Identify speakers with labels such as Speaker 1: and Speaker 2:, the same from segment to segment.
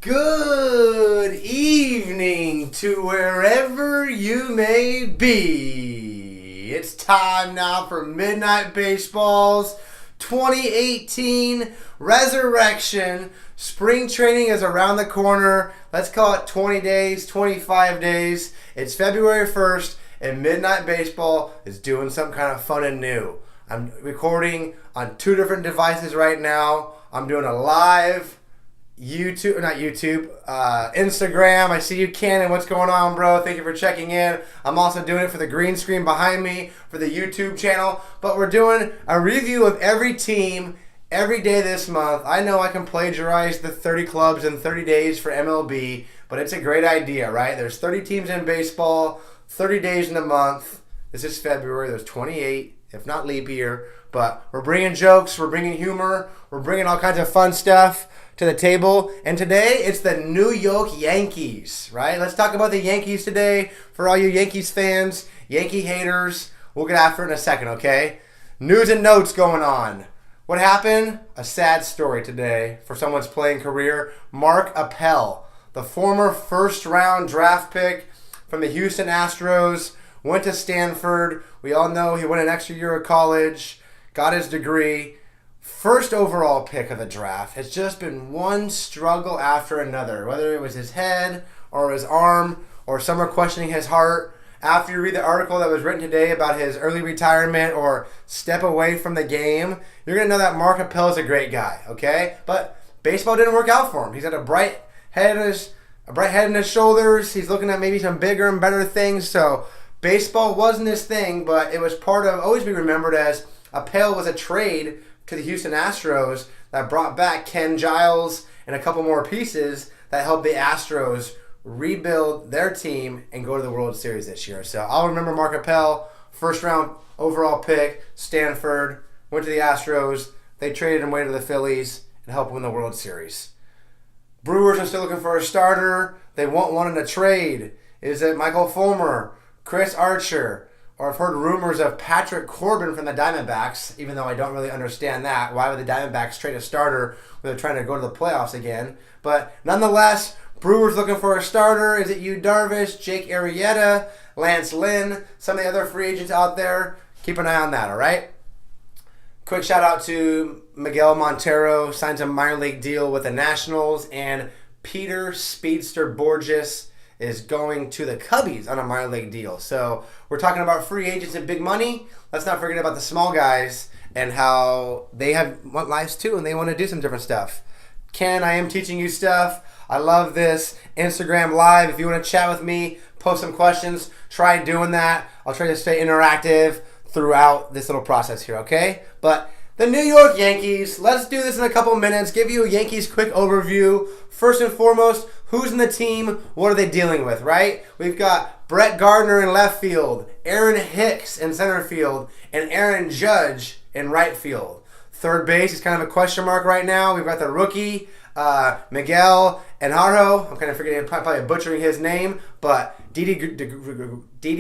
Speaker 1: Good evening to wherever you may be. It's time now for Midnight Baseball's 2018 Resurrection. Spring training is around the corner. Let's call it 20 days, 25 days. It's February 1st, and Midnight Baseball is doing something kind of fun and new. I'm recording on two different devices right now. I'm doing a live Instagram. I see you, Cannon. What's going on, bro? Thank you for checking in. I'm also doing it for the green screen behind me for the YouTube channel. But we're doing a review of every team every day this month. I know I can plagiarize the 30 clubs in 30 days for MLB, but it's a great idea, right? There's 30 teams in baseball, 30 days in a month. This is February. There's 28, if not leap year. But we're bringing jokes, we're bringing humor, we're bringing all kinds of fun stuff to the table. And today, it's the New York Yankees, right? Let's talk about the Yankees today. For all you Yankees fans, Yankee haters, we'll get after it in a second, okay? News and notes going on. What happened? A sad story today for someone's playing career. Mark Appel, the former first-round draft pick from the Houston Astros, went to Stanford. We all know he went an extra year of college, got his degree. First overall pick of the draft. Has just been one struggle after another, whether it was his head or his arm or some are questioning his heart. After you read the article that was written today about his early retirement or step away from the game, you're going to know that Mark Appel is a great guy, okay? But baseball didn't work out for him. He's got a bright head in his shoulders. He's looking at maybe some bigger and better things. So baseball wasn't his thing, but it was part of, always be remembered as, Appel was a trade to the Houston Astros that brought back Ken Giles and a couple more pieces that helped the Astros rebuild their team and go to the World Series this year. So I'll remember Mark Appel, first round overall pick, Stanford, went to the Astros. They traded him away to the Phillies and helped win the World Series. Brewers are still looking for a starter. They want one in a trade. Is it Michael Fulmer, Chris Archer, or I've heard rumors of Patrick Corbin from the Diamondbacks, even though I don't really understand that. Why would the Diamondbacks trade a starter when they're trying to go to the playoffs again? But nonetheless, Brewers looking for a starter. Is it Yu Darvish, Jake Arrieta, Lance Lynn, some of the other free agents out there? Keep an eye on that, all right? Quick shout out to Miguel Montero, signs a minor league deal with the Nationals, and Peter Speedster Borges is going to the Cubbies on a minor league deal. So we're talking about free agents and big money. Let's not forget about the small guys and how they want lives too and they want to do some different stuff. Ken, I am teaching you stuff. I love this Instagram Live. If you want to chat with me, post some questions, try doing that. I'll try to stay interactive throughout this little process here, okay? But the New York Yankees, let's do this in a couple minutes. Give you a Yankees quick overview. First and foremost, who's in the team? What are they dealing with, right? We've got Brett Gardner in left field, Aaron Hicks in center field, and Aaron Judge in right field. Third base is kind of a question mark right now. We've got the rookie, Miguel Anharo. I'm kind of forgetting, probably butchering his name, but Didi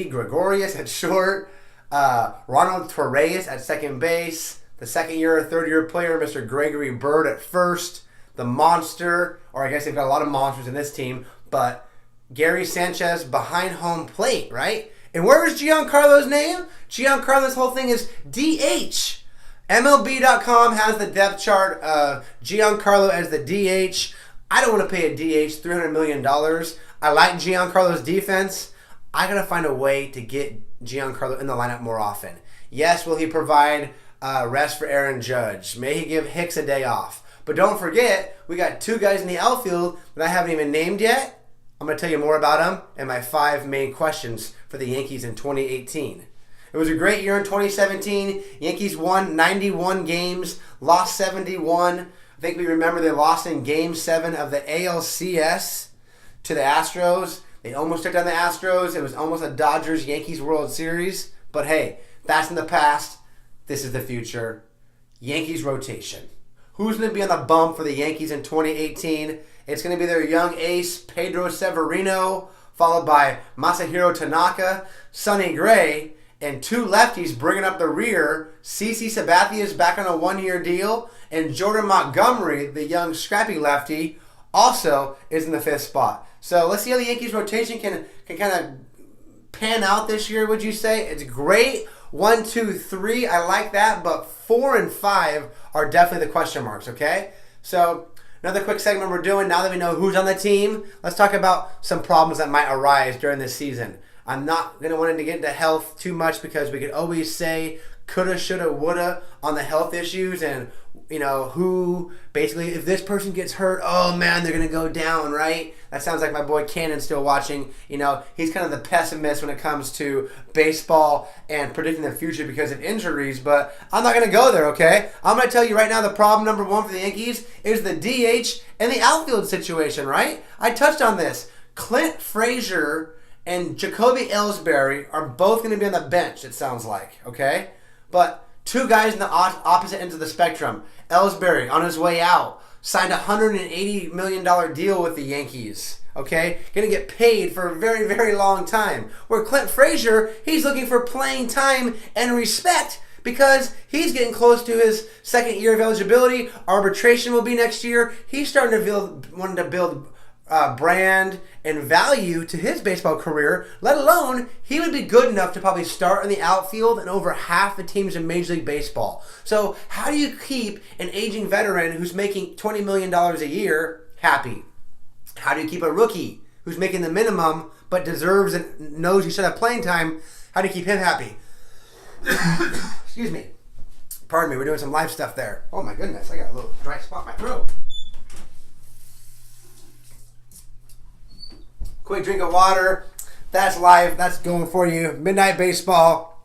Speaker 1: Gregorius at short, Ronald Torreyes at second base, the second-year or third-year player, Mr. Gregory Bird at first, the monster, or I guess they've got a lot of monsters in this team, but Gary Sanchez behind home plate, right? And where is Giancarlo's name? Giancarlo's whole thing is DH. MLB.com has the depth chart of Giancarlo as the DH. I don't want to pay a DH $300 million. I like Giancarlo's defense. I got to find a way to get Giancarlo in the lineup more often. Yes, will he provide rest for Aaron Judge? May he give Hicks a day off? But don't forget, we got two guys in the outfield that I haven't even named yet. I'm going to tell you more about them and my 5 main questions for the Yankees in 2018. It was a great year in 2017. Yankees won 91 games, lost 71. I think we remember they lost in Game 7 of the ALCS to the Astros. They almost took down the Astros. It was almost a Dodgers-Yankees World Series. But hey, that's in the past. This is the future. Yankees rotation. Who's going to be on the bump for the Yankees in 2018? It's going to be their young ace, Pedro Severino, followed by Masahiro Tanaka, Sonny Gray, and 2 lefties bringing up the rear. CC Sabathia is back on a 1-year deal, and Jordan Montgomery, the young scrappy lefty, also is in the 5th spot. So let's see how the Yankees rotation can kind of pan out this year, would you say? It's great. 1, 2, 3, I like that, but 4 and 5 are definitely the question marks, okay? So another quick segment we're doing, now that we know who's on the team, let's talk about some problems that might arise during this season. I'm not going to want to get into health too much because we could always say coulda, shoulda, woulda on the health issues and, who basically, if this person gets hurt, oh man, they're going to go down, right? That sounds like my boy Cannon still watching. He's kind of the pessimist when it comes to baseball and predicting the future because of injuries, but I'm not going to go there, okay? I'm going to tell you right now the problem number 1 for the Yankees is the DH and the outfield situation, right? I touched on this. Clint Frazier and Jacoby Ellsbury are both going to be on the bench, it sounds like, okay? But 2 guys in the opposite ends of the spectrum. Ellsbury, on his way out, signed a $180 million deal with the Yankees, okay? Going to get paid for a very, very long time. Where Clint Frazier, he's looking for playing time and respect because he's getting close to his 2nd year of eligibility. Arbitration will be next year. He's starting to wanting to build brand and value to his baseball career, let alone he would be good enough to probably start in the outfield in over half the teams in Major League Baseball. So how do you keep an aging veteran who's making $20 million a year happy? How do you keep a rookie who's making the minimum but deserves and knows he should have playing time? How do you keep him happy? Excuse me. Pardon me, we're doing some live stuff there. Oh my goodness, I got a little dry spot in my throat. Quick drink of water. That's live. That's going for you. Midnight Baseball.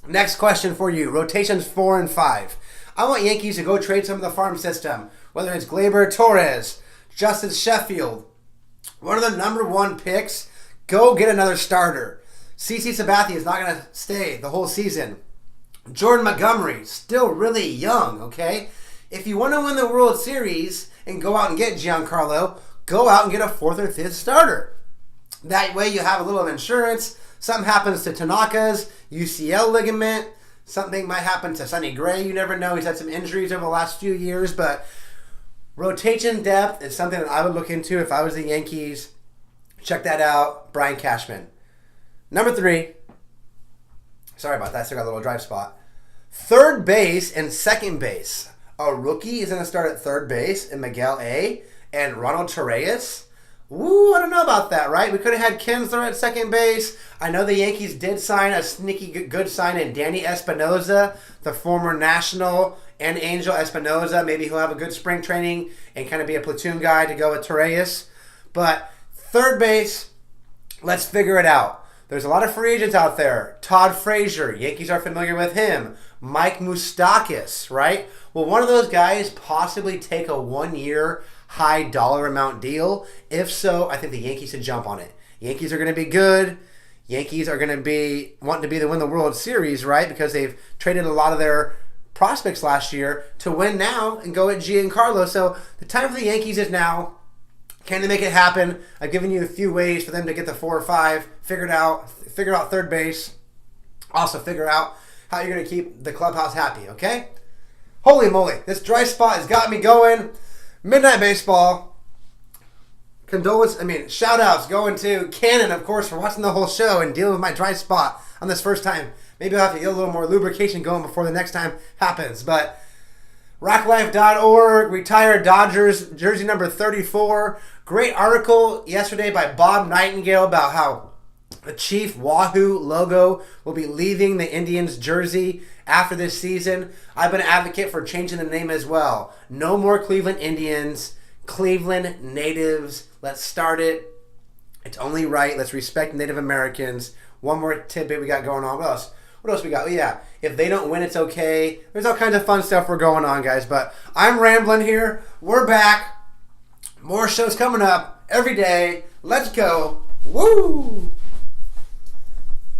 Speaker 1: Next question for you. Rotations 4 and 5. I want Yankees to go trade some of the farm system. Whether it's Gleyber Torres, Justin Sheffield. One of the number 1 picks. Go get another starter. CC Sabathia is not going to stay the whole season. Jordan Montgomery, still really young, okay? If you want to win the World Series and go out and get Giancarlo, go out and get a 4th or 5th starter. That way you have a little insurance. Something happens to Tanaka's UCL ligament. Something might happen to Sonny Gray. You never know. He's had some injuries over the last few years. But rotation depth is something that I would look into if I was the Yankees. Check that out. Brian Cashman. Number 3. Sorry about that. Still got a little dry spot. 3rd base and 2nd base. A rookie is going to start at 3rd base in Miguel A. and Ronald Torreyes. Ooh, I don't know about that, right? We could have had Kinsler at 2nd base. I know the Yankees did sign a sneaky good sign in Danny Espinosa, the former National and Angel Espinosa. Maybe he'll have a good spring training and kind of be a platoon guy to go with Torreyes. But 3rd base, let's figure it out. There's a lot of free agents out there. Todd Frazier, Yankees are familiar with him. Mike Moustakas, right? Will one of those guys possibly take a 1-year high dollar amount deal? If so, I think the Yankees should jump on it. Yankees are going to be good. Yankees are going to be wanting to be the win the World Series, right? Because they've traded a lot of their prospects last year to win now and go at Giancarlo. So the time for the Yankees is now. Can they make it happen? I've given you a few ways for them to get the 4 or 5 figured out. Figure out 3rd base. Also figure out how you're going to keep the clubhouse happy, okay? Holy moly, this dry spot has got me going. Midnight Baseball. Shout outs going to Cannon, of course, for watching the whole show and dealing with my dry spot on this first time. Maybe I'll have to get a little more lubrication going before the next time happens. But RockLife.org, retired Dodgers, jersey number 34. Great article yesterday by Bob Nightingale about how the Chief Wahoo logo will be leaving the Indians jersey after this season. I've been an advocate for changing the name as well. No more Cleveland Indians, Cleveland Natives. Let's start it. It's only right. Let's respect Native Americans. One more tidbit we got going on. What else? What else we got? Oh, yeah. If they don't win, it's okay. There's all kinds of fun stuff we're going on, guys. But I'm rambling here. We're back. More shows coming up every day. Let's go. Woo!